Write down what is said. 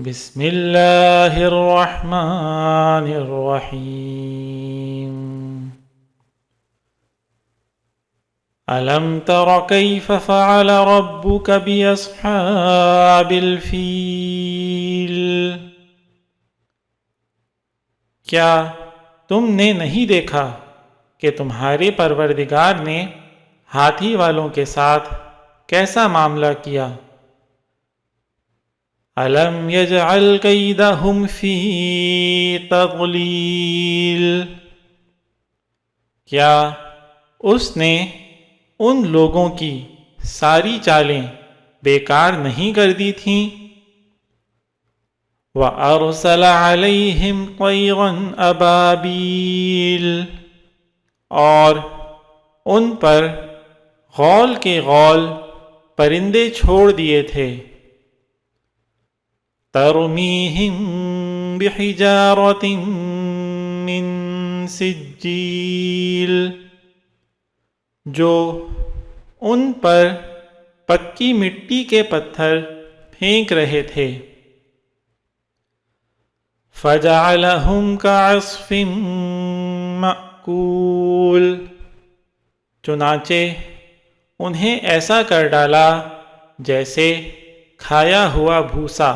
بسم اللہ الرحمن الرحیم ألم تر كيف فعل ربك بأصحاب الفیل؟ کیا تم نے نہیں دیکھا کہ تمہارے پروردگار نے ہاتھی والوں کے ساتھ کیسا معاملہ کیا؟ أَلَمْ يَجْعَلْ كَيْدَهُمْ فِي تَضْلِيلٍ؟ کیا اس نے ان لوگوں کی ساری چالیں بیکار نہیں کر دی تھیں؟ وَأَرْسَلَ عَلَيْهِمْ طَيْرًا أَبَابِيلَ، اور ان پر غول کے غول پرندے چھوڑ دیے تھے۔ ترمیہم بحجارۃ من سجیل، جو ان پر پکی مٹی کے پتھر پھینک رہے تھے۔ فجعلہم کعصف مأکول، چنانچہ انہیں ایسا کر ڈالا جیسے کھایا ہوا بھوسا۔